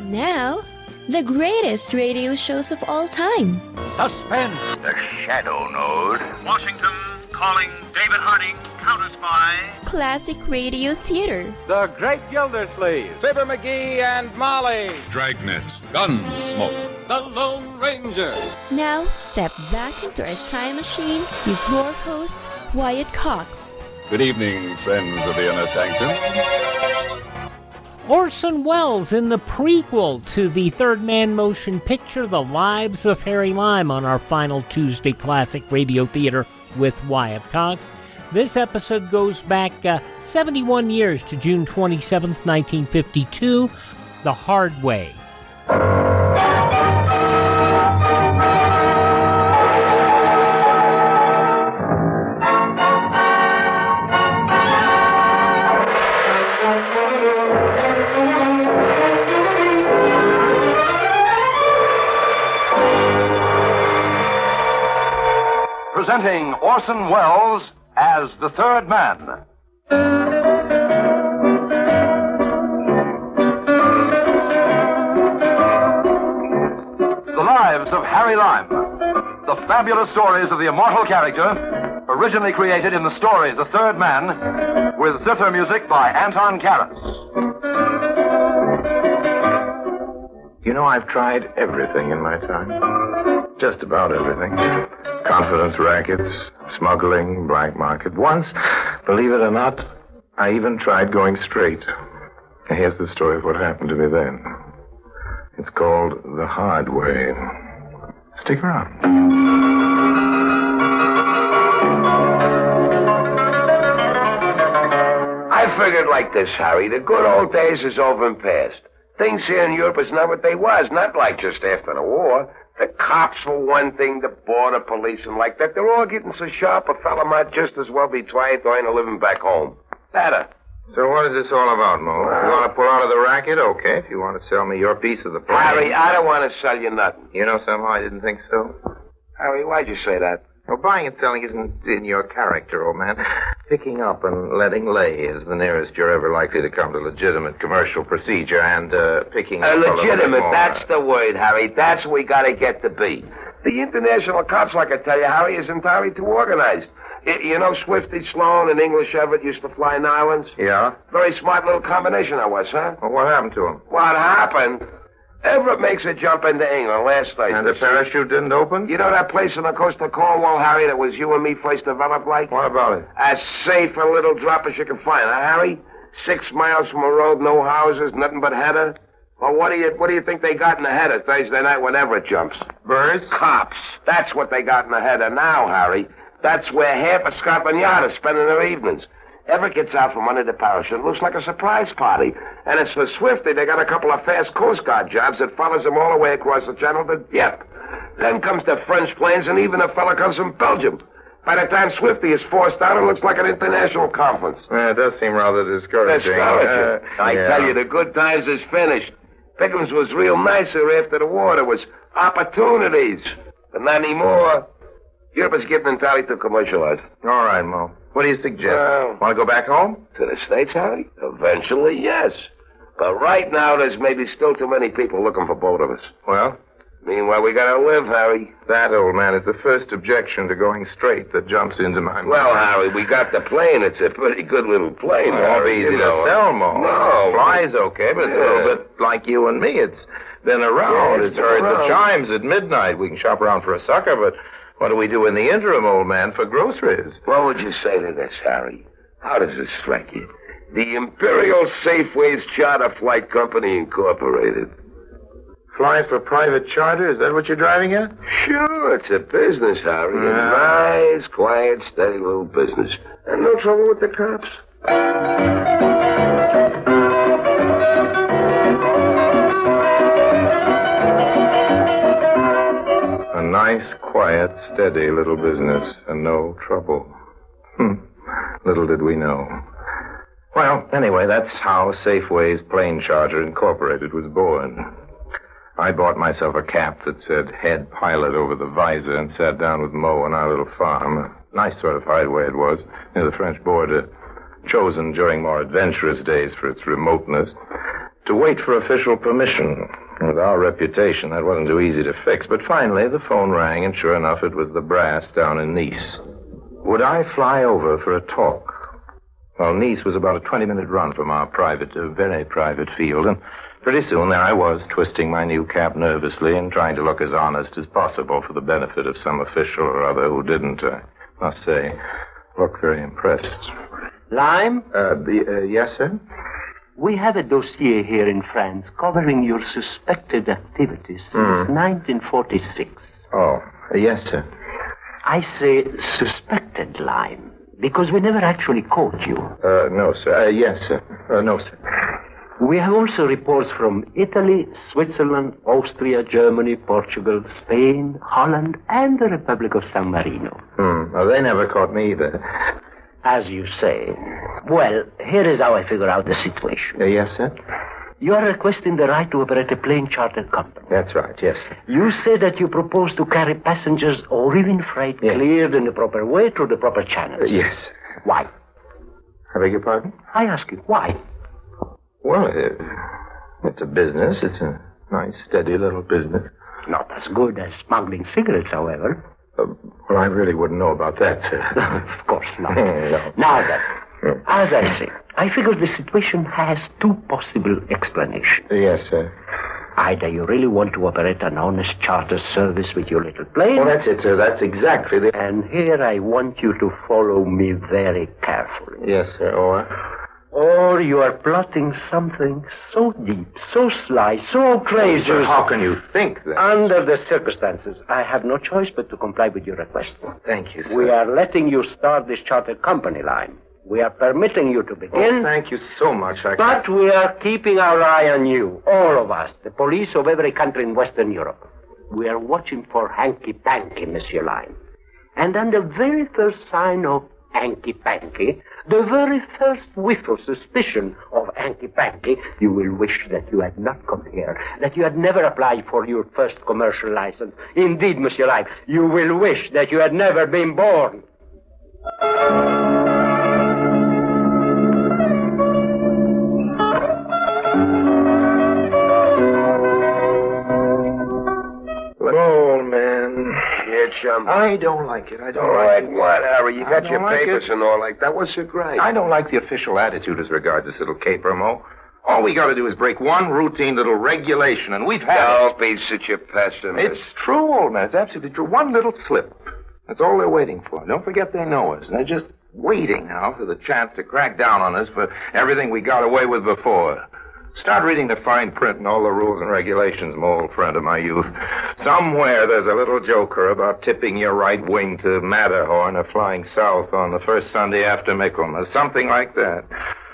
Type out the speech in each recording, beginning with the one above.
Now, the greatest radio shows of all time. Suspense. The Shadow Node. Washington calling David Harding, counter-spy. Classic radio theater. The Great Gildersleeve. Fibber McGee and Molly. Dragnet. Gunsmoke. The Lone Ranger. Now, step back into a time machine with your host, Wyatt Cox. Good evening, friends of the Inner Sanctum. Orson Welles in the prequel to the Third Man motion picture, The Lives of Harry Lime, on our final Tuesday Classic Radio Theater with Wyatt Cox. This episode goes back 71 years to June 27th, 1952, The Hard Way. Presenting Orson Welles as the Third Man. The Lives of Harry Lime. The fabulous stories of the immortal character, originally created in the story The Third Man, with zither music by Anton Karas. You know, I've tried everything in my time. Just about everything. Confidence rackets, smuggling, black market. Once, believe it or not, I even tried going straight. Here's the story of what happened to me then. It's called The Hard Way. Stick around. I figured like this, Harry. The good old days is over and past. Things here in Europe is not what they was, not like just after the war. The cops for one thing, the border police and like that, they're all getting so sharp a fella might just as well be trying to earn a living back home. Better. So what is this all about, Mo? You want to pull out of the racket? Okay. If you want to sell me your piece of the plane. Harry, I don't want to sell you nothing. You know, somehow I didn't think so. Harry, why'd you say that? Well, buying and selling isn't in your character, old man. Picking up and letting lay is the nearest you're ever likely to come to legitimate commercial procedure, and picking up legitimate, that's the word, Harry. That's what we gotta get to be. The international cops, like I tell you, Harry, is entirely too organized. You know Swifty Sloan and English Everett used to fly in islands? Yeah? Very smart little combination that was, huh? Well, what happened to him? What happened? Everett makes a jump into England last Thursday. And the parachute didn't open? You know that place on the coast of Cornwall, Harry, that was you and me first developed like? What about it? As safe a little drop as you can find, huh, Harry? 6 miles from a road, no houses, nothing but header. Well, what do you think they got in the header Thursday night when Everett jumps? Birds? Cops. That's what they got in the header now, Harry. That's where half of Scotland Yard is spending their evenings. Everett gets out from under the parachute. It looks like a surprise party. And as for Swifty, they got a couple of fast Coast Guard jobs that follows them all the way across the channel to Dieppe. Then comes the French planes, and even a fella comes from Belgium. By the time Swifty is forced out, it looks like an international conference. It does seem rather discouraging. I tell you, the good times is finished. Pickens was real nicer after the war. There was opportunities. But not anymore. Europe is getting entirely too commercialized. All right, Mo. What do you suggest? Well, want to go back home? To the States, Harry? Eventually, yes. But right now, there's maybe still too many people looking for both of us. Well? Meanwhile, we gotta live, Harry. That, old man, is the first objection to going straight that jumps into my mind. Well, Harry, we got the plane. It's a pretty good little plane, It won't be easy to sell, Mo. No. It flies okay, but it's a little bit like you and me. It's been around. It's heard the chimes at midnight. We can shop around for a sucker, but what do we do in the interim, old man, for groceries? What would you say to this, Harry? How does this strike you? The Imperial Safeways Charter Flight Company Incorporated. Fly for private charter? Is that what you're driving at? Sure, it's a business, Harry. A nice, quiet, steady little business. And no trouble with the cops. A nice, quiet, steady little business, and no trouble. Little did we know. Well, anyway, that's how Safeways Plane Charter Incorporated was born. I bought myself a cap that said head pilot over the visor and sat down with Mo on our little farm. A nice sort of hideaway it was, near the French border, chosen during more adventurous days for its remoteness. to wait for official permission. With our reputation, that wasn't too easy to fix. But finally, the phone rang, and sure enough, it was the brass down in Nice. Would I fly over for a talk? Well, Nice was about a 20-minute run from our very private field, and pretty soon there I was, twisting my new cap nervously and trying to look as honest as possible for the benefit of some official or other who didn't, I must say, look very impressed. Lime? Yes, sir? We have a dossier here in France covering your suspected activities since 1946. Oh, yes, sir. I say suspected, Lime, because we never actually caught you. No, sir. Yes, sir. No, sir. We have also reports from Italy, Switzerland, Austria, Germany, Portugal, Spain, Holland, and the Republic of San Marino. Well, they never caught me either. As you say. Well, here is how I figure out the situation. Yes, sir? You are requesting the right to operate a plane charter company. That's right, yes, sir. You say that you propose to carry passengers or even freight cleared in the proper way through the proper channels. Yes. Why? I beg your pardon? I ask you, why? Well, it's a business. It's a nice, steady little business. Not as good as smuggling cigarettes, however. Well, I really wouldn't know about that, sir. Of course not. No. Now then, as I say, I figure the situation has two possible explanations. Yes, sir. Either you really want to operate an honest charter service with your little plane. Well, that's it, sir. That's exactly the... And here I want you to follow me very carefully. Yes, sir. Or you are plotting something so deep, so sly, so outrageous. Sir, how can you think that? Under the circumstances, I have no choice but to comply with your request. Thank you, sir. We are letting you start this charter company line. We are permitting you to begin. Oh, thank you so much. But we are keeping our eye on you, all of us, the police of every country in Western Europe. We are watching for hanky-panky, Monsieur Lime. And on the very first sign of hanky-panky, the very first whiff of suspicion of hanky-panky, you will wish that you had not come here, that you had never applied for your first commercial license. Indeed, Monsieur Lime, you will wish that you had never been born. Old man. Yeah, chum. I don't like it. I don't All like right, it. what, Harry? You got your don't like papers it. and all like that. What's so great? I don't like the official attitude as regards this little caper, Mo. All we got to do is break one routine little regulation, and we've had Don't be such a pessimist. It's true, old man. It's absolutely true. One little slip. That's all they're waiting for. Don't forget they know us. They're just waiting now for the chance to crack down on us for everything we got away with before. Start reading the fine print and all the rules and regulations, my old friend of my youth. Somewhere there's a little joker about tipping your right wing to Matterhorn or flying south on the first Sunday after Michaelmas, something like that,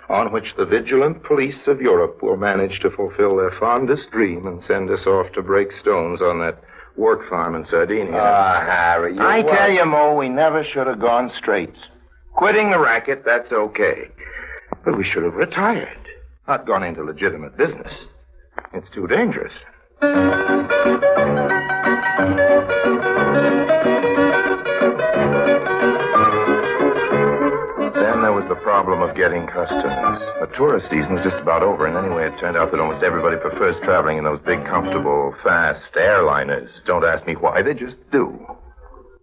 on which the vigilant police of Europe will manage to fulfill their fondest dream and send us off to break stones on that work farm in Sardinia. Harry, I tell you, Mo, we never should have gone straight. Quitting the racket, that's okay. But we should have retired. Not gone into legitimate business. It's too dangerous. Then there was the problem of getting customers. The tourist season was just about over, and anyway, it turned out that almost everybody prefers traveling in those big, comfortable, fast airliners. Don't ask me why, they just do.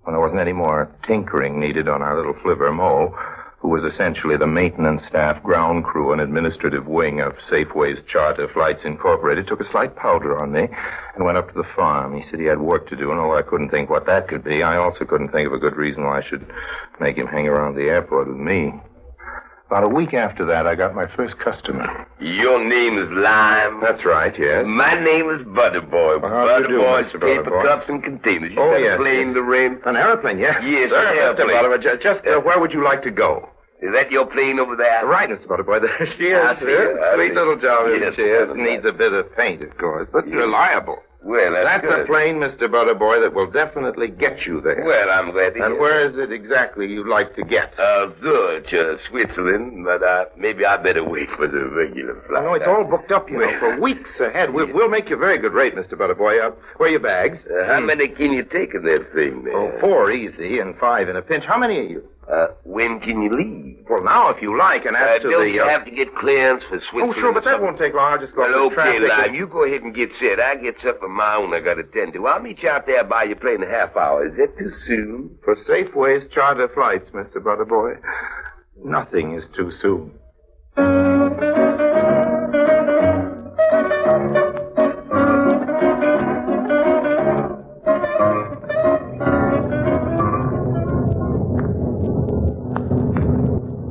When there wasn't any more tinkering needed on our little flivver Mo, who was essentially the maintenance staff, ground crew, and administrative wing of Safeway's Charter Flights Incorporated, took a slight powder on me and went up to the farm. He said he had work to do, and although I couldn't think what that could be, I also couldn't think of a good reason why I should make him hang around the airport with me. About a week after that, I got my first customer. Your name is Lime. That's right, yes. My name is Butterboy. Well, how do you do, Butterboy's Mr. paper Butterboy? cups and containers. You Oh, got yes, a plane yes. to rent? An airplane, yes. Yes, Sir, an Mr. airplane. Butterboy, just where would you like to go? Is that your plane over there? Right, Mr. Butterboy. There she I is, see sir. her, I Sweet see little job, Yes, she is. yes. Needs a bit of paint, of course, but reliable. Well, That's good. a plane, Mr. Butterboy, that will definitely get you there. Well, I'm glad to And hear where is it exactly you'd like to get? Zurich, Switzerland, but maybe I better wait for the regular flight. No, it's all booked up, you know, Well, for weeks ahead. We'll make you a very good rate, Mr. Butterboy. Where are your bags? How many can you take in that thing there? Oh, 4 easy and 5 in a pinch. How many are you? When can you leave? Well, now, if you like, and as to don't the... you have to get clearance for Switzerland? Oh, sure, but that won't take long. I'll just go Well, up to okay, traffic. Lime, you go ahead and get set. I get stuff of my own I got to tend to. I'll meet you out there by your plane in a half hour. Is that too soon? For Safeway's charter flights, Mr. Butterboy, nothing is too soon.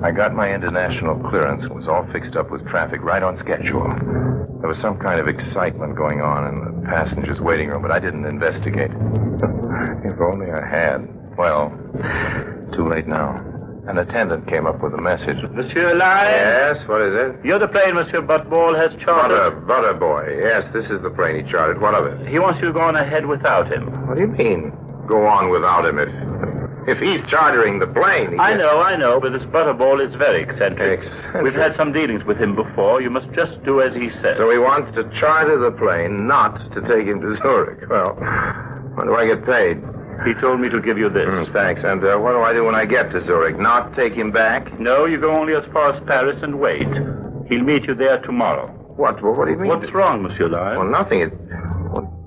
I got my international clearance and was all fixed up with traffic right on schedule. There was some kind of excitement going on in the passengers' waiting room, but I didn't investigate. If only I had. Well, too late now. An attendant came up with a message. Monsieur Lime? Yes, what is it? You're the plane Monsieur Butterboy has chartered. Butterboy. Yes, this is the plane he chartered. What of it? He wants you to go on ahead without him. What do you mean, go on without him? If he's chartering the plane... I know, but this Butterball is very eccentric. We've had some dealings with him before. You must just do as he says. So he wants to charter the plane, not to take him to Zurich. Well, when do I get paid? He told me to give you this. Thanks. And what do I do when I get to Zurich? Not take him back? No, you go only as far as Paris and wait. He'll meet you there tomorrow. What? Well, what do you mean? What's wrong, Monsieur Lime? Well, nothing.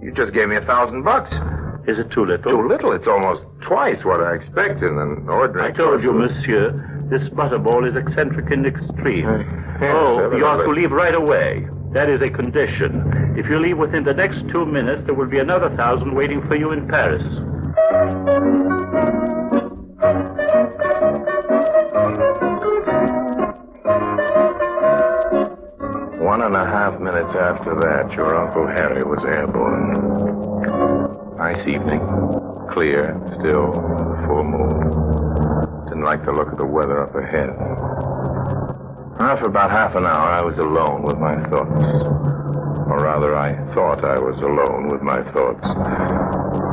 You just gave me $1,000. Is it too little? Too little? It's almost twice what I expect in an ordinary... I told you, monsieur, this Butterball is eccentric in extreme. You are to leave right away. That is a condition. If you leave within the next 2 minutes, there will be another 1,000 waiting for you in Paris. One and a half minutes after that, your Uncle Harry was airborne. Nice evening. Clear, still, full moon. Didn't like the look of the weather up ahead. For about half an hour, I was alone with my thoughts. Or rather, I thought I was alone with my thoughts.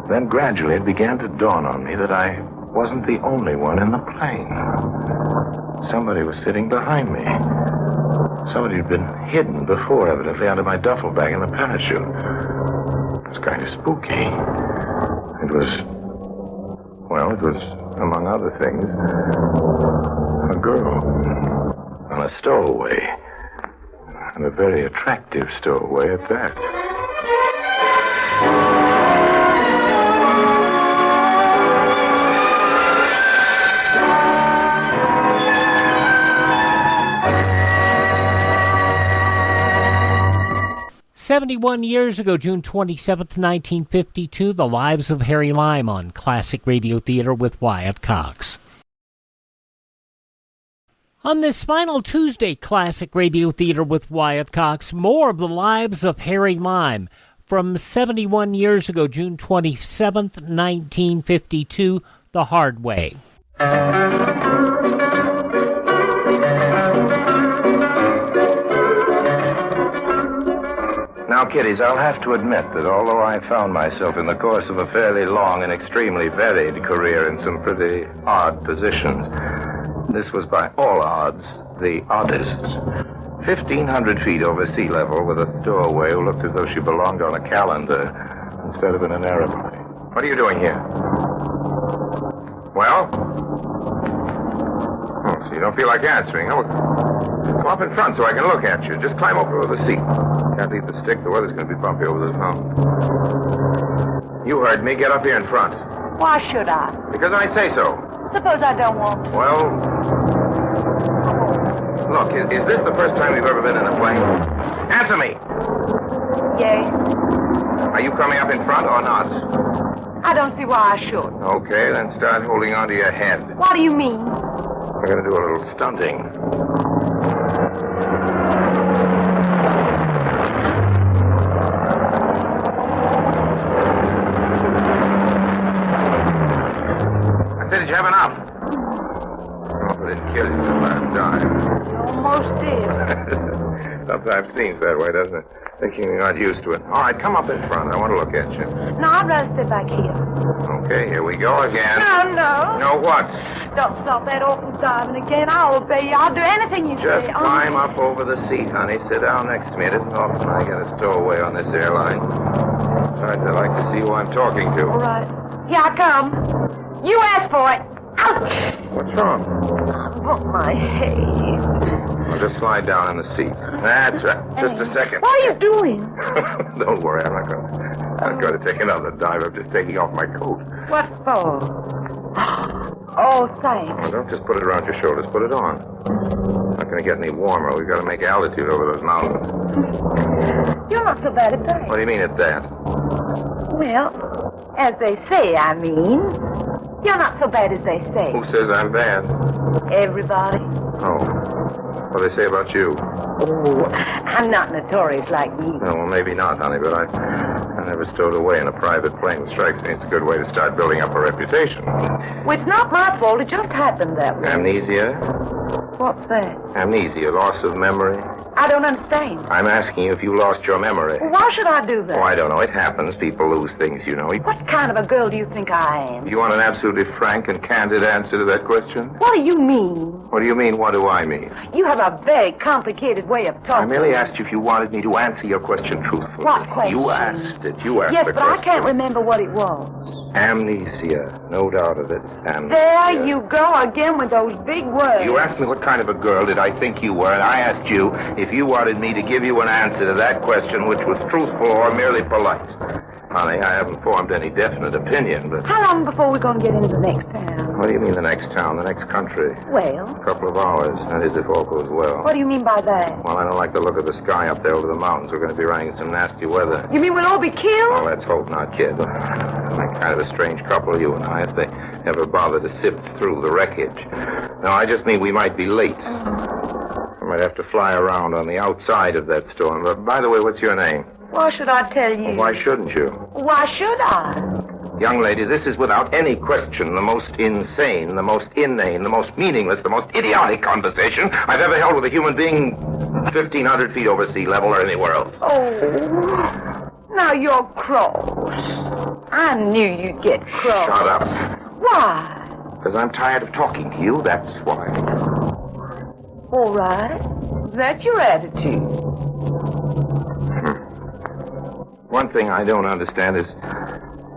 Then gradually it began to dawn on me that I wasn't the only one in the plane. Somebody was sitting behind me. Somebody had been hidden before, evidently, under my duffel bag in the parachute. It was kind of spooky. It was, among other things, a girl on a stowaway. And a very attractive stowaway at that. 71 years ago, June 27th, 1952, The Lives of Harry Lime on Classic Radio Theater with Wyatt Cox. On this final Tuesday, Classic Radio Theater with Wyatt Cox, more of The Lives of Harry Lime from 71 years ago, June 27th, 1952, The Hard Way. Now, kiddies, I'll have to admit that although I found myself in the course of a fairly long and extremely varied career in some pretty odd positions, this was by all odds the oddest. 1,500 feet over sea level with a stowaway who looked as though she belonged on a calendar instead of in an airplane. What are you doing here? Well? Oh, so you don't feel like answering, huh? Come up in front so I can look at you. Just climb over the seat. Can't leave the stick. The weather's going to be bumpy over this mountain. You heard me. Get up here in front. Why should I? Because I say so. Suppose I don't want to. Well, look, is this the first time you've ever been in a plane? Answer me. Yes. Are you coming up in front or not? I don't see why I should. Okay, then start holding onto your head. What do you mean? We're going to do a little stunting. Did you have enough? I hope I didn't kill you the last time. You almost did. Sometimes seems that way, doesn't it? Thinking you're not used to it. All right, come up in front. I want to look at you. No, I'd rather sit back here. Okay, here we go again. No. No what? Don't stop that awful diving again. I'll obey you. I'll do anything you Just say. climb up over the seat, honey. Sit down next to me. It isn't often I get a stowaway on this airline. Besides, I like to see who I'm talking to. All right. Here I come. You asked for it. Out. What's wrong? Oh, my head. Well, just slide down in the seat. That's right. Just a second. What are you doing? Don't worry, I'm not going to take another dive. I'm just taking off my coat. What for? Oh, thanks. Well, don't just put it around your shoulders. Put it on. Not going to get any warmer. We've got to make altitude over those mountains. You're not so bad at that. What do you mean at that? Well, as they say, I mean. You're not so bad as they say. Who says I'm bad? Everybody. Oh. What do they say about you? Oh, I'm not notorious like you. Oh, well, maybe not, honey, but I never stowed away in a private plane. Strikes me it's a good way to start building up a reputation. Well, it's not my fault. It just happened that way. Amnesia? What's that? Amnesia, loss of memory? I don't understand. I'm asking you if you lost your memory. Well, why should I do that? Oh, I don't know. It happens. People lose things, you know. What kind of a girl do you think I am? You want an absolutely frank and candid answer to that question? What do you mean? What do you mean, what do I mean? You have a very complicated way of talking. I merely asked you if you wanted me to answer your question truthfully. What question? You asked it. You asked yes, the but question. I can't remember what it was. Amnesia. No doubt of it. Amnesia. There you go again with those big words. You asked me what kind of a girl did I think you were, and I asked you if you wanted me to give you an answer to that question which was truthful or merely polite. Honey, I haven't formed any definite opinion, but... How long before we're going to get into the next town? What do you mean the next town, the next country? Well? A couple of hours, that is if all goes well. What do you mean by that? Well, I don't like the look of the sky up there over the mountains. We're going to be running into some nasty weather. You mean we'll all be killed? Oh, let's hope not, kid. We're kind of a strange couple, you and I, if they ever bother to sift through the wreckage. No, I just mean we might be late. We might have to fly around on the outside of that storm. But, by the way, what's your name? Why should I tell you? Well, why shouldn't you? Why should I? Young lady, this is without any question the most insane, the most inane, the most meaningless, the most idiotic conversation I've ever held with a human being 1,500 feet over sea level or anywhere else. Oh, now you're cross. I knew you'd get cross. Shut up. Why? Because I'm tired of talking to you, that's why. All right. That's your attitude. One thing I don't understand is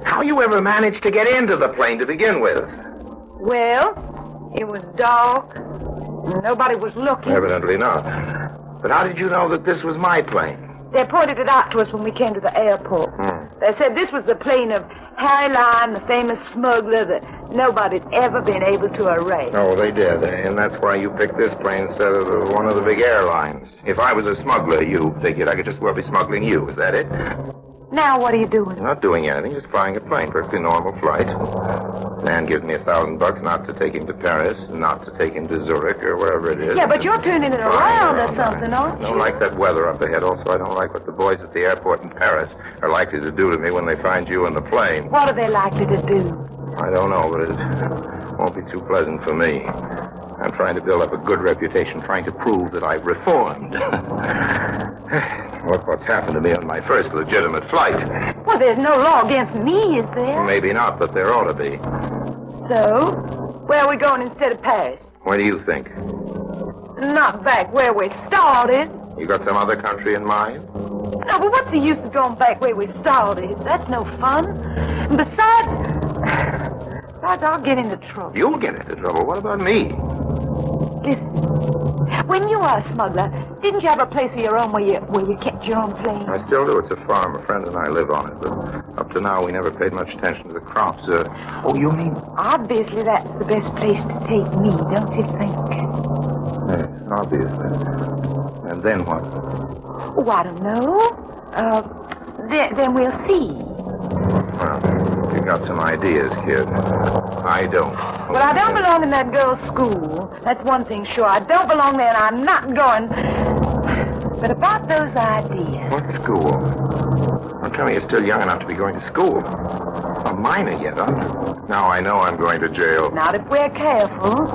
how you ever managed to get into the plane to begin with. Well, it was dark. Nobody was looking. Evidently not. But how did you know that this was my plane? They pointed it out to us when we came to the airport. They said this was the plane of Harry Lime, the famous smuggler that nobody's ever been able to arrest. Oh, they did. And that's why you picked this plane instead of one of the big airlines. If I was a smuggler, you figured I could just well be smuggling you. Is that it? Now what are you doing? Not doing anything, just flying a plane. Perfectly normal flight. Man gives me $1,000 not to take him to Paris, not to take him to Zurich or wherever it is. Yeah, but you're turning it around or something, aren't I don't like that weather up ahead. Also, I don't like what the boys at the airport in Paris are likely to do to me when they find you in the plane. What are they likely to do? I don't know, but it won't be too pleasant for me. I'm trying to build up a good reputation, trying to prove that I've reformed. Look what's happened to me on my first legitimate flight. Well, there's no law against me, is there? Maybe not, but there ought to be. So, where are we going instead of Paris? What do you think? Not back where we started. You got some other country in mind? No, but what's the use of going back where we started? That's no fun. And besides, I'll get into trouble. You'll get into trouble. What about me? Listen, when you were a smuggler, didn't you have a place of your own where you kept your own plane? I still do. It's a farm. A friend and I live on it. But up to now, we never paid much attention to the crops. Oh, you mean? Obviously, that's the best place to take me, don't you think? Yes, obviously. And then what? Oh, I don't know. Then we'll see. Well, you got some ideas, kid. I don't. Well, I don't belong in that girl's school. That's one thing sure. I don't belong there, and I'm not going. But about those ideas. What school? Don't tell me you're still young enough to be going to school. A minor yet, huh? Now I know I'm going to jail. Not if we're careful.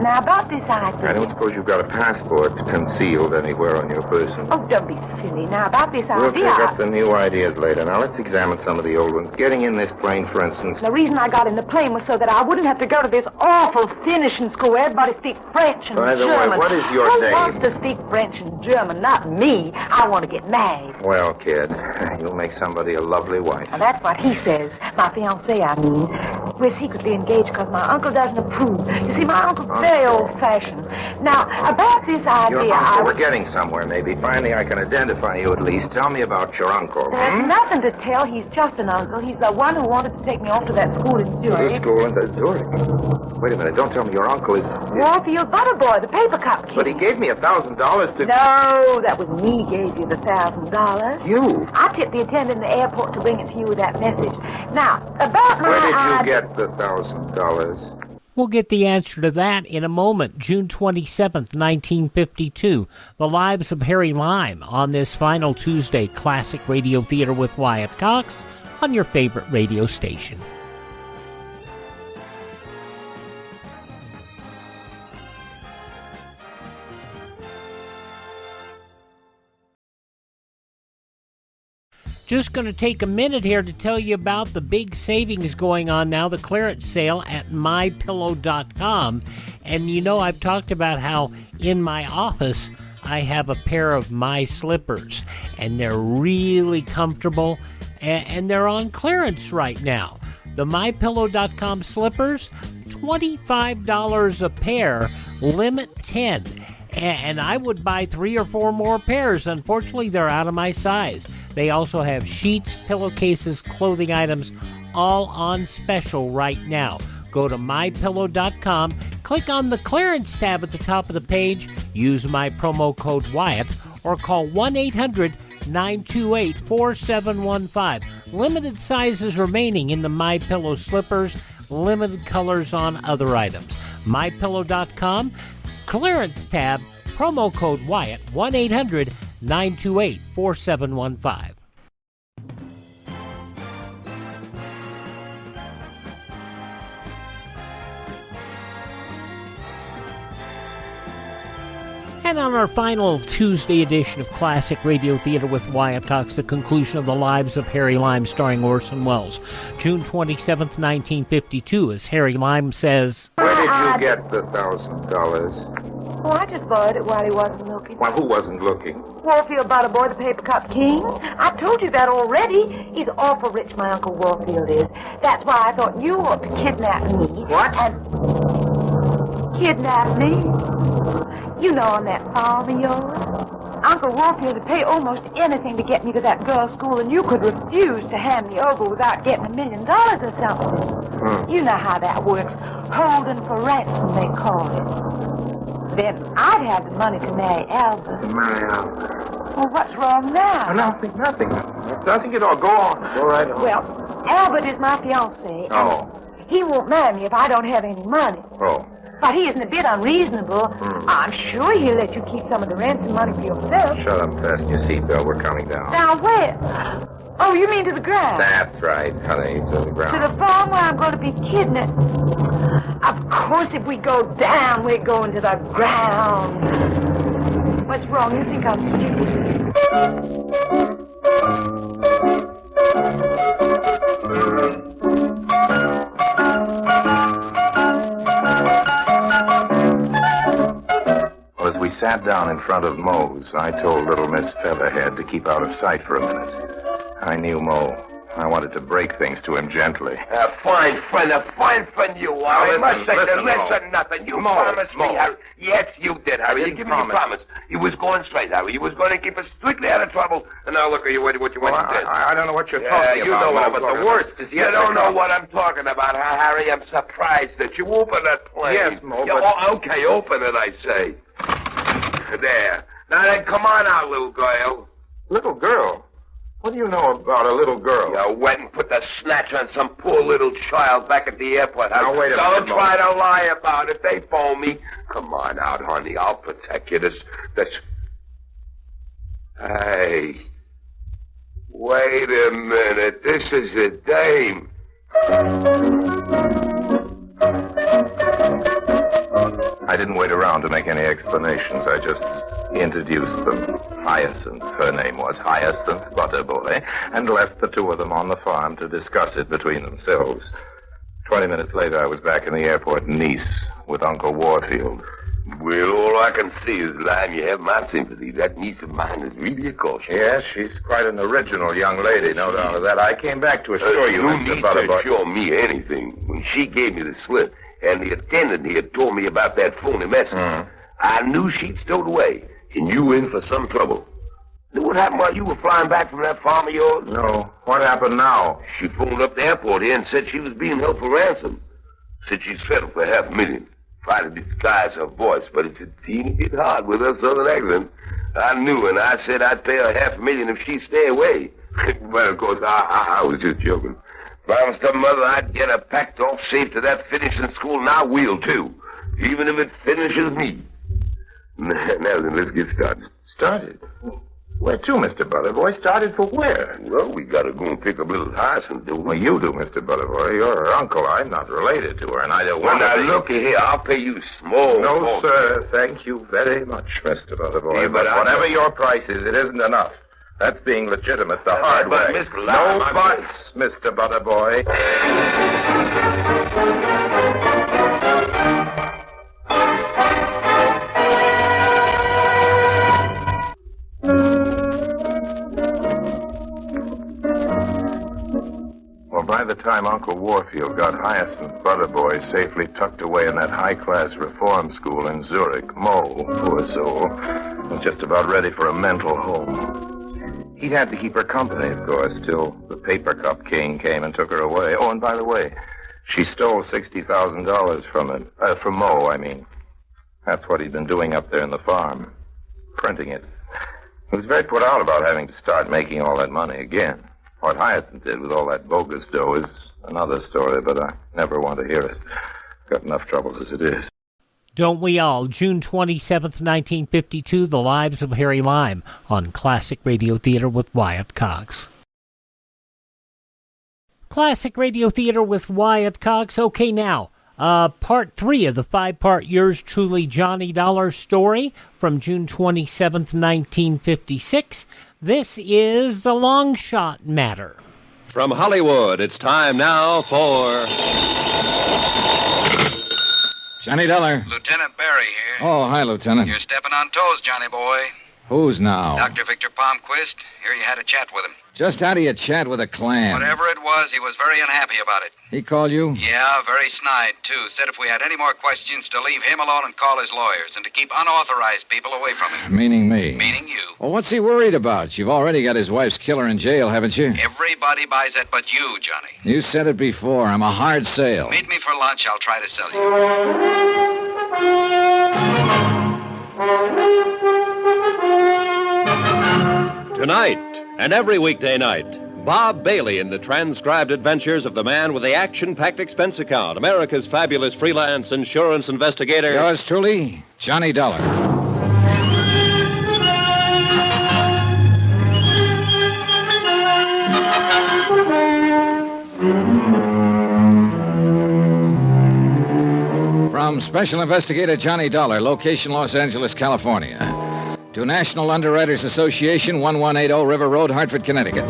Now, about this idea... I don't suppose you've got a passport concealed anywhere on your person. Oh, don't be silly. Now, about this We'll idea... take up the new ideas later. Now, let's examine some of the old ones. Getting in this plane, for instance. The reason I got in the plane was so that I wouldn't have to go to this awful finishing school where everybody speaks French and By the German. way, what is your Who name? wants to speak French and German? Not me. I want to get married. Well, kid, you'll make somebody a lovely wife. Now, that's what he says. My fiancé, I mean. We're secretly engaged because my uncle doesn't approve. You see, my uncle's very old-fashioned. Now, about this idea... Your uncle, we're getting somewhere, maybe. Finally, I can identify you at least. Tell me about your uncle. There's nothing to tell. He's just an uncle. He's the one who wanted to take me off to that school in Zurich. The school in Zurich? Wait a minute. Don't tell me your uncle is... Warfield Butterboy, the paper cup kid. But he gave me $1,000 to... No, that was me gave you the $1,000. You? I tipped the attendant in the airport to bring it to you with that message. Now, about my... Where did you get the $1,000? We'll get the answer to that in a moment. June 27th, 1952. The Lives of Harry Lime on this final Tuesday Classic Radio Theater with Wyatt Cox on your favorite radio station. Just going to take a minute here to tell you about the big savings going on now, the clearance sale at mypillow.com. And you know, I've talked about how in my office I have a pair of my slippers, and they're really comfortable, and they're on clearance right now. The mypillow.com slippers, $25 a pair, limit 10. And I would buy 3 or 4 more pairs. Unfortunately, they're out of my size. They also have sheets, pillowcases, clothing items, all on special right now. Go to mypillow.com, click on the clearance tab at the top of the page, use my promo code Wyatt, or call 1-800-928-4715. Limited sizes remaining in the MyPillow slippers, limited colors on other items. mypillow.com, clearance tab, promo code Wyatt, 1-800-928-4715. And on our final Tuesday edition of Classic Radio Theater with Wyatt Cox, the conclusion of The Lives of Harry Lime starring Orson Welles. June 27th, 1952, as Harry Lime says, Where did you get the $1,000? Oh, I just borrowed it while he wasn't looking. Well, who wasn't looking? Warfield Butterboy, the paper cup king. I told you that already. He's awful rich, my Uncle Warfield is. That's why I thought you ought to kidnap me. What? And kidnap me? You know, on that farm of yours. Uncle Warfield would pay almost anything to get me to that girls' school, and you could refuse to hand me over without getting $1 million or something. You know how that works. Holding for ransom, they call it. Then I'd have the money to marry Albert. Marry Albert. Well, what's wrong now? Nothing. Nothing at all. Go on. Go right on. Well, Albert is my fiancé. Oh. He won't marry me if I don't have any money. Oh. But he isn't a bit unreasonable. I'm sure he'll let you keep some of the ransom money for yourself. Shut up, fasten your seatbelt. We're coming down. Now where? Oh, you mean to the ground? That's right, honey, to the ground. To the farm where I'm going to be kidnapped. Of course, if we go down, we're going to the ground. What's wrong? You think I'm stupid? Well, as we sat down in front of Moe's, I told little Miss Featherhead to keep out of sight for a minute. I knew Moe. I wanted to break things to him gently. A fine friend you are. I must say, listen, nothing. You promised me, Harry. Yes, you did, Harry. You gave me your promise. You was going straight, Harry. You was going to keep us strictly out of trouble. And now look at you, what you went and did. I don't know what you're talking about. You know what, but the worst is you don't know what I'm talking about, huh, Harry? I'm surprised that you opened that plane. Yes, Mo, but... okay, open it, I say. There. Now then, come on out, little girl. Little girl? What do you know about a little girl? You went and put the snatch on some poor little child back at the airport. Now, wait a minute. Don't try to lie about it. They phone me. Come on out, honey. I'll protect you. This... Hey. Wait a minute. This is a dame. I He introduced them. Hyacinth, her name was Hyacinth Butterboy, and left the two of them on the farm to discuss it between themselves. 20 minutes later, I was back in the airport in Nice with Uncle Warfield. Well, all I can say is, Lime, you have my sympathy. That niece of mine is really a caution. Yes, she's quite an original young lady, no doubt of that. I came back to assure you, Mr. Butterboy. To assure me anything. When she gave me the slip, and the attendant here told me about that phony message, I knew she'd stowed away, and you were in for some trouble. Then what happened while you were flying back from that farm of yours? No. What happened now? She phoned up the airport here and said she was being held for ransom. Said she'd settle for $500,000. Tried to disguise her voice, but it's a teeny bit hard with her southern accent. I knew, and I said I'd pay her $500,000 if she'd stay away. Well, of course, I was just joking. Promised her mother I'd get her packed off safe to that finishing school, and I will, too. Even if it finishes me. Now then, let's get started. Started? Where to, Mr. Butterboy? Started for where? Well, we gotta go and pick up little Hyacinth, don't we? Well, you do, Mr. Butterboy. You're her uncle. I'm not related to her, and I don't want to... Well, now, looky here. I'll pay you small... No, sir. Thank you very much, Mr. Butterboy. Yeah, but whatever your price is, it isn't enough. That's being legitimate the hard way. Mr. No buts, Mr. Butterboy. By the time Uncle Warfield got Hyacinth Butterboy safely tucked away in that high-class reform school in Zurich, Mo, poor soul, was just about ready for a mental home. He'd had to keep her company, of course, till the paper cup king came and took her away. Oh, and by the way, she stole $60,000 from Mo, I mean. That's what he'd been doing up there in the farm, printing it. He was very put out about having to start making all that money again. What Hyacinth did with all that bogus dough is another story, but I never want to hear it. Got enough troubles as it is. Don't we all? June 27th, 1952, The Lives of Harry Lime on Classic Radio Theater with Wyatt Cox. Classic Radio Theater with Wyatt Cox. Okay, now, part 3 of the 5-part Yours Truly Johnny Dollar story from June 27th, 1956. This is The Longshot Matter. From Hollywood, it's time now for... Johnny Dollar. Lieutenant Barry here. Oh, hi, Lieutenant. You're stepping on toes, Johnny boy. Who's now? Dr. Victor Palmquist. Here you had a chat with him. Just how do you chat with a clam? Whatever it was, he was very unhappy about it. He called you? Yeah, very snide, too. Said if we had any more questions, to leave him alone and call his lawyers, and to keep unauthorized people away from him. Meaning me? Meaning you. Well, what's he worried about? You've already got his wife's killer in jail, haven't you? Everybody buys that but you, Johnny. You said it before. I'm a hard sale. Meet me for lunch. I'll try to sell you. Tonight, and every weekday night, Bob Bailey in the transcribed adventures of the man with the action-packed expense account, America's fabulous freelance insurance investigator. Yours truly, Johnny Dollar. From Special Investigator Johnny Dollar, location Los Angeles, California. To National Underwriters Association, 1180 River Road, Hartford, Connecticut.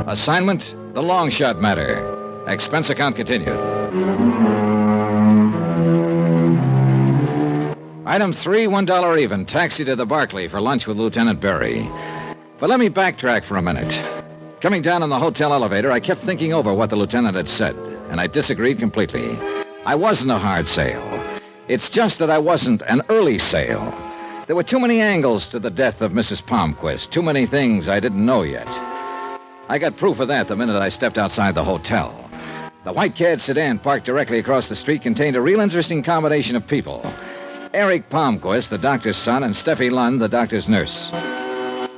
Assignment, The Longshot Matter. Expense account continued. Item 3, $1 even. Taxi to the Barclay for lunch with Lieutenant Barry. But let me backtrack for a minute. Coming down in the hotel elevator, I kept thinking over what the lieutenant had said, and I disagreed completely. I wasn't a hard sale. It's just that I wasn't an early sale. There were too many angles to the death of Mrs. Palmquist, too many things I didn't know yet. I got proof of that the minute I stepped outside the hotel. The white cad sedan parked directly across the street contained a real interesting combination of people. Eric Palmquist, the doctor's son, and Steffi Lund, the doctor's nurse.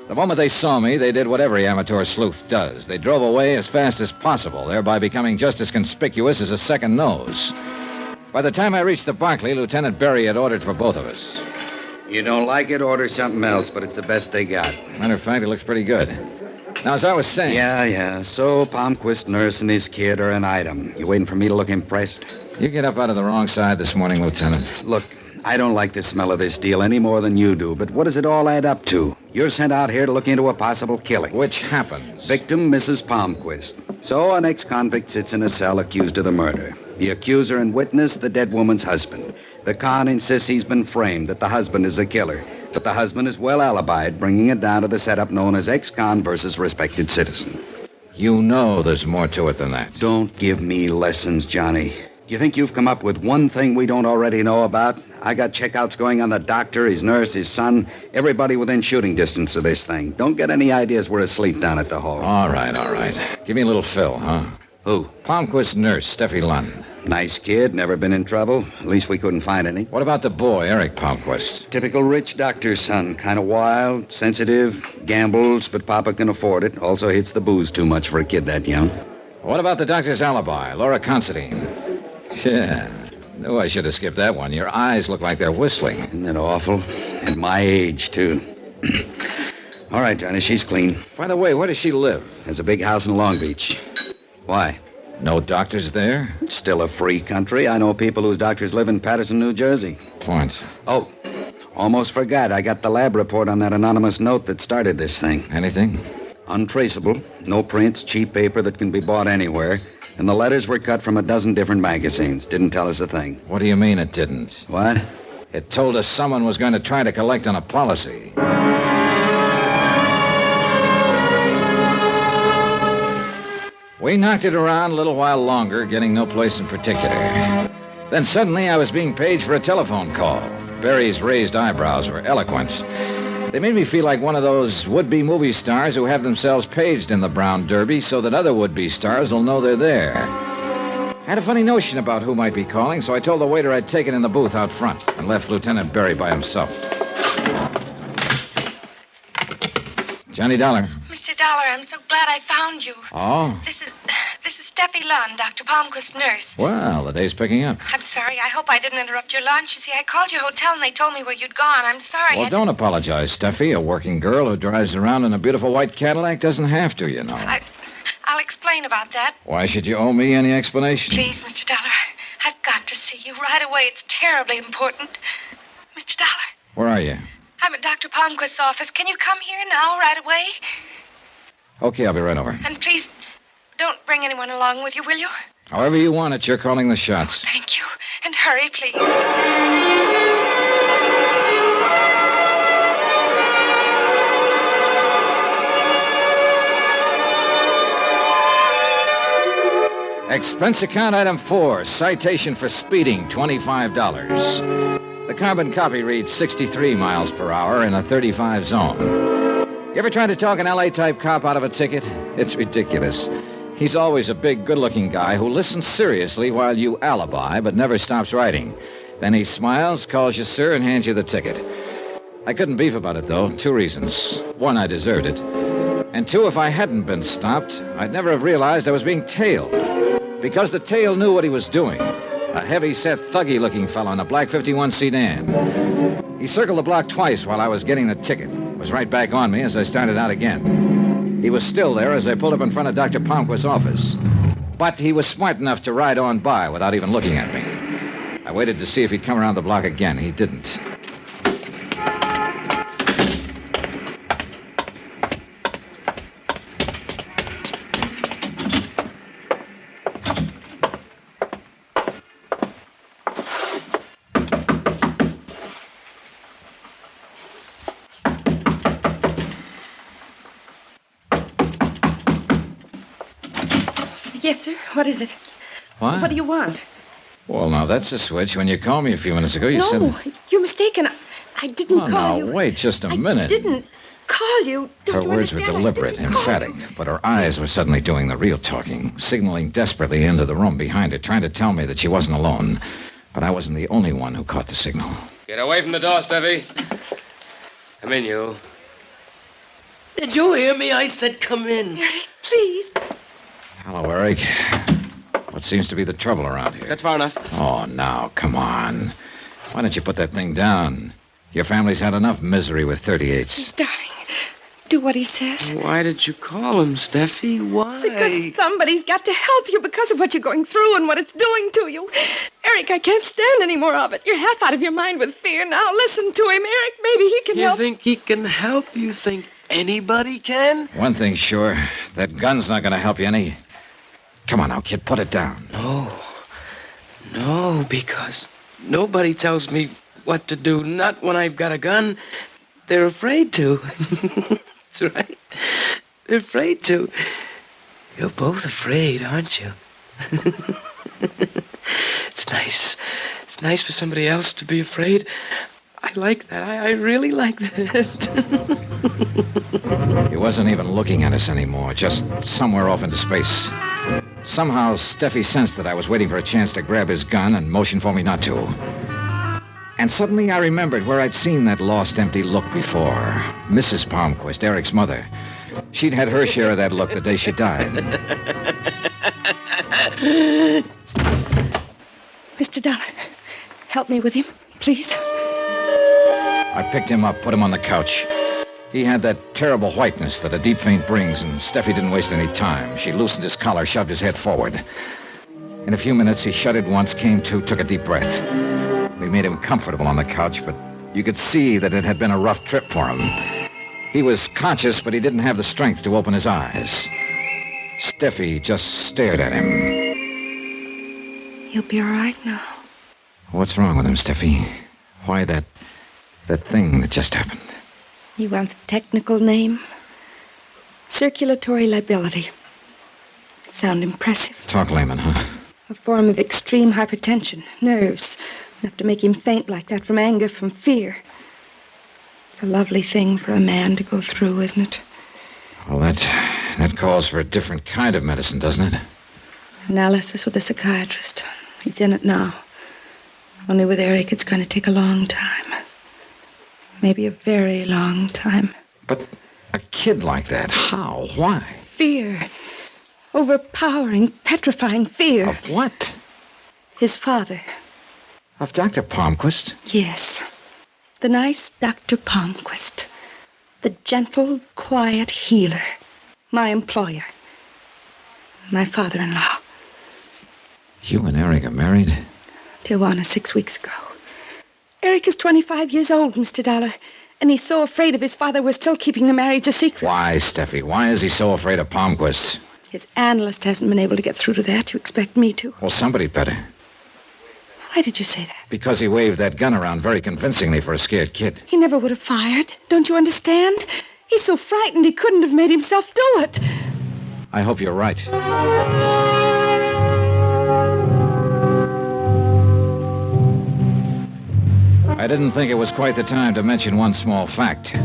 The moment they saw me, they did what every amateur sleuth does. They drove away as fast as possible, thereby becoming just as conspicuous as a second nose. By the time I reached the Barclay, Lieutenant Barry had ordered for both of us. You don't like it, order something else, but it's the best they got. Matter of fact, it looks pretty good. Now, as I was saying... Yeah. So Palmquist nurse and his kid are an item. You waiting for me to look impressed? You get up out of the wrong side this morning, Lieutenant. Look, I don't like the smell of this deal any more than you do, but what does it all add up to? You're sent out here to look into a possible killing. Which happens? Victim, Mrs. Palmquist. So an ex-convict sits in a cell accused of the murder. The accuser and witness, the dead woman's husband. The con insists he's been framed, that the husband is the killer. But the husband is well alibied, bringing it down to the setup known as ex-con versus respected citizen. You know there's more to it than that. Don't give me lessons, Johnny. You think you've come up with one thing we don't already know about? I got checkouts going on the doctor, his nurse, his son, everybody within shooting distance of this thing. Don't get any ideas we're asleep down at the hall. All right. Give me a little fill, huh? Who? Palmquist's nurse, Steffi Lund. Nice kid, never been in trouble. At least we couldn't find any. What about the boy, Eric Palmquist? Typical rich doctor's son. Kind of wild, sensitive, gambles, but Papa can afford it. Also hits the booze too much for a kid that young. What about the doctor's alibi, Laura Considine? Yeah. No, I should have skipped that one. Your eyes look like they're whistling. Isn't that awful? At my age, too. All right, Johnny, she's clean. By the way, where does she live? Has a big house in Long Beach. Why? No doctors there? It's still a free country. I know people whose doctors live in Patterson, New Jersey. Point. Oh, almost forgot. I got the lab report on that anonymous note that started this thing. Anything? Untraceable. No prints, cheap paper that can be bought anywhere. And the letters were cut from a dozen different magazines. Didn't tell us a thing. What do you mean it didn't? What? It told us someone was going to try to collect on a policy. We knocked it around a little while longer, getting no place in particular. Then suddenly I was being paged for a telephone call. Barry's raised eyebrows were eloquent. They made me feel like one of those would-be movie stars who have themselves paged in the Brown Derby so that other would-be stars will know they're there. I had a funny notion about who might be calling, so I told the waiter I'd take it in the booth out front and left Lieutenant Barry by himself. Johnny Dollar. Mr. Dollar, I'm so glad I found you. Oh? This is Steffi Lund, Dr. Palmquist's nurse. Well, the day's picking up. I'm sorry. I hope I didn't interrupt your lunch. You see, I called your hotel and they told me where you'd gone. I'm sorry. Well, don't apologize, Steffi. A working girl who drives around in a beautiful white Cadillac doesn't have to, you know. I'll explain about that. Why should you owe me any explanation? Please, Mr. Dollar, I've got to see you right away. It's terribly important. Mr. Dollar. Where are you? I'm at Dr. Palmquist's office. Can you come here now, right away? Okay, I'll be right over. And please, don't bring anyone along with you, will you? However you want it, you're calling the shots. Oh, thank you. And hurry, please. Expense account item 4, citation for speeding, $25. The carbon copy reads 63 miles per hour in a 35 zone. You ever tried to talk an LA-type cop out of a ticket? It's ridiculous. He's always a big, good-looking guy who listens seriously while you alibi, but never stops writing. Then he smiles, calls you sir, and hands you the ticket. I couldn't beef about it, though. 2 reasons. 1, I deserved it. And 2, if I hadn't been stopped, I'd never have realized I was being tailed. Because the tail knew what he was doing. A heavy-set, thuggy-looking fellow in a black 51 sedan. He circled the block twice while I was getting the ticket. Was right back on me as I started out again. He was still there as I pulled up in front of Dr. Palmquist's office. But he was smart enough to ride on by without even looking at me. I waited to see if he'd come around the block again. He didn't. Yes, sir. What is it? What? What do you want? Well, now, that's a switch. When you called me a few minutes ago, you said... No, you're mistaken. I didn't call now, you. Wait just a minute. I didn't call you. Don't Her you words were understand? deliberate, emphatic, but her eyes were suddenly doing the real talking, signaling desperately into the room behind her, trying to tell me that she wasn't alone. But I wasn't the only one who caught the signal. Get away from the door, Steffi. Come in, you. Did you hear me? I said come in. Eric, please. Hello, Eric. What seems to be the trouble around here? That's far enough. Oh, now, come on. Why don't you put that thing down? Your family's had enough misery with 38s. Darling, do what he says. Why did you call him, Steffi? Why? Because somebody's got to help you because of what you're going through and what it's doing to you. Eric, I can't stand any more of it. You're half out of your mind with fear. Now listen to him, Eric. Maybe he can help. You think he can help? You think anybody can? One thing's sure. That gun's not going to help you any. Come on now, kid, put it down. No, because nobody tells me what to do. Not when I've got a gun. They're afraid to. That's right. They're afraid to. You're both afraid, aren't you? It's nice. It's nice for somebody else to be afraid. I like that. I really like that. He wasn't even looking at us anymore, just somewhere off into space. Somehow, Steffi sensed that I was waiting for a chance to grab his gun and motioned for me not to. And suddenly I remembered where I'd seen that lost, empty look before. Mrs. Palmquist, Eric's mother. She'd had her share of that look the day she died. Mr. Dollar, help me with him, please. I picked him up, put him on the couch. He had that terrible whiteness that a deep faint brings, and Steffi didn't waste any time. She loosened his collar, shoved his head forward. In a few minutes, he shuddered once, came to, took a deep breath. We made him comfortable on the couch, but you could see that it had been a rough trip for him. He was conscious, but he didn't have the strength to open his eyes. Steffi just stared at him. He'll be all right now. What's wrong with him, Steffi? Why that thing that just happened? He wants a technical name. Circulatory liability. Sound impressive. Talk layman, huh? A form of extreme hypertension. Nerves. Enough to make him faint like that from anger, from fear. It's a lovely thing for a man to go through, isn't it? Well, that calls for a different kind of medicine, doesn't it? Analysis with a psychiatrist. He's in it now. Only with Eric, it's going to take a long time. Maybe a very long time. But a kid like that, how? Why? Fear. Overpowering, petrifying fear. Of what? His father. Of Dr. Palmquist? Yes. The nice Dr. Palmquist. The gentle, quiet healer. My employer. My father-in-law. You and Eric are married? Tijuana 6 weeks ago. Eric is 25 years old, Mr. Dollar, and he's so afraid of his father we're still keeping the marriage a secret. Why, Steffi? Why is he so afraid of Palmquist? His analyst hasn't been able to get through to that. You expect me to? Well, somebody better. Why did you say that? Because he waved that gun around very convincingly for a scared kid. He never would have fired. Don't you understand? He's so frightened he couldn't have made himself do it. I hope you're right. I didn't think it was quite the time to mention one small fact.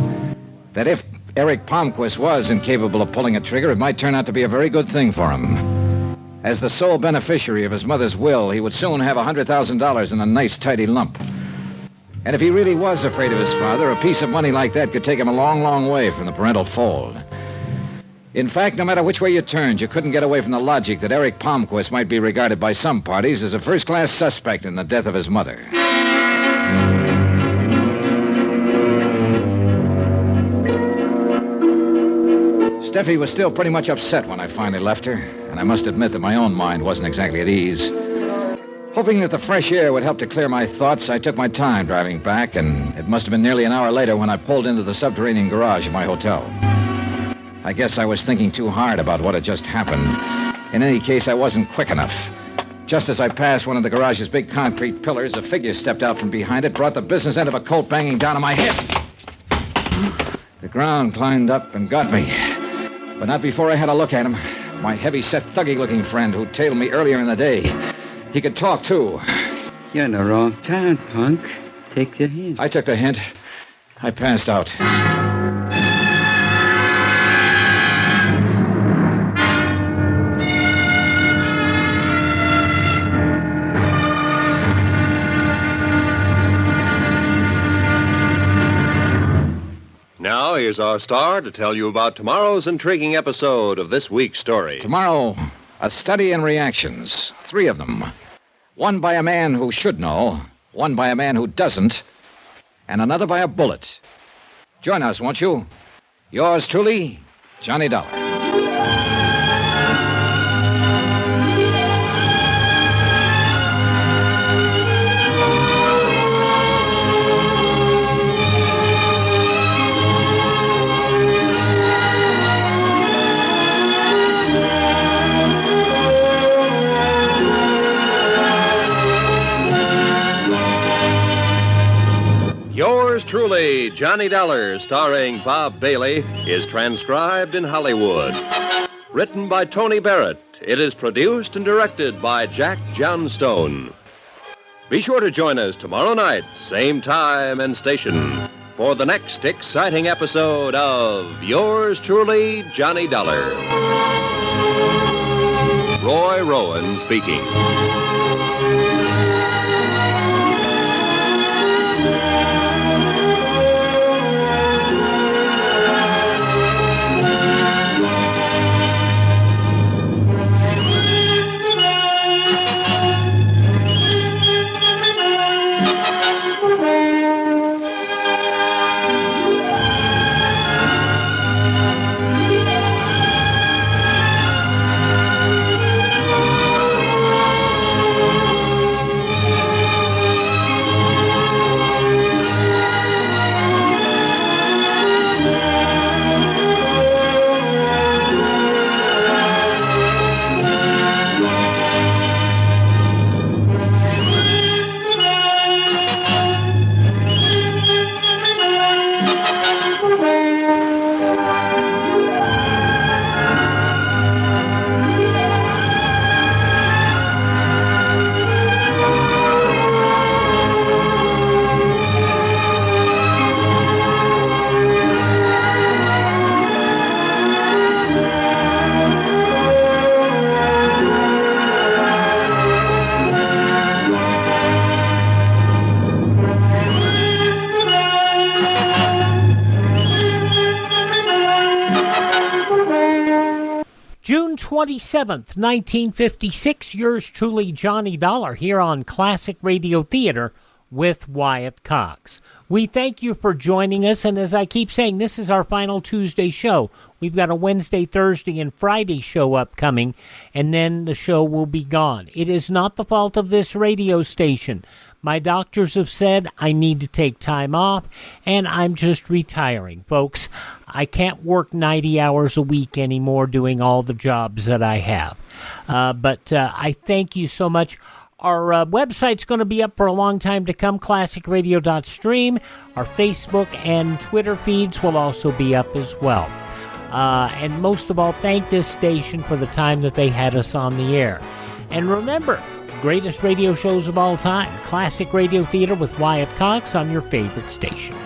That if Eric Palmquist was incapable of pulling a trigger, it might turn out to be a very good thing for him. As the sole beneficiary of his mother's will, he would soon have $100,000 in a nice, tidy lump. And if he really was afraid of his father, a piece of money like that could take him a long, long way from the parental fold. In fact, no matter which way you turned, you couldn't get away from the logic that Eric Palmquist might be regarded by some parties as a first-class suspect in the death of his mother. Steffi was still pretty much upset when I finally left her, and I must admit that my own mind wasn't exactly at ease. Hoping that the fresh air would help to clear my thoughts, I took my time driving back, and it must have been nearly an hour later when I pulled into the subterranean garage of my hotel. I guess I was thinking too hard about what had just happened. In any case, I wasn't quick enough. Just as I passed one of the garage's big concrete pillars, a figure stepped out from behind it, brought the business end of a Colt banging down on my head. The ground climbed up and got me. But not before I had a look at him. My heavy-set, thuggy-looking friend who tailed me earlier in the day. He could talk, too. You're in the wrong town, punk. Take the hint. I took the hint. I passed out. Now, here's our star to tell you about tomorrow's intriguing episode of this week's story. Tomorrow, a study in reactions. 3 of them. One by a man who should know, one by a man who doesn't, and another by a bullet. Join us, won't you? Yours truly, Johnny Dollar. Yours truly, Johnny Dollar, starring Bob Bailey, is transcribed in Hollywood. Written by Tony Barrett, it is produced and directed by Jack Johnstone. Be sure to join us tomorrow night, same time and station, for the next exciting episode of Yours truly, Johnny Dollar. Roy Rowan speaking. June 27th, 1956, yours truly, Johnny Dollar, here on Classic Radio Theater with Wyatt Cox. We thank you for joining us, and as I keep saying, this is our final Tuesday show. We've got a Wednesday, Thursday, and Friday show upcoming, and then the show will be gone. It is not the fault of this radio station. My doctors have said I need to take time off, and I'm just retiring, folks. I can't work 90 hours a week anymore doing all the jobs that I have. But I thank you so much. Our website's going to be up for a long time to come, classicradio.stream. Our Facebook and Twitter feeds will also be up as well. And most of all, thank this station for the time that they had us on the air. And remember, greatest radio shows of all time, Classic Radio Theater with Wyatt Cox on your favorite station.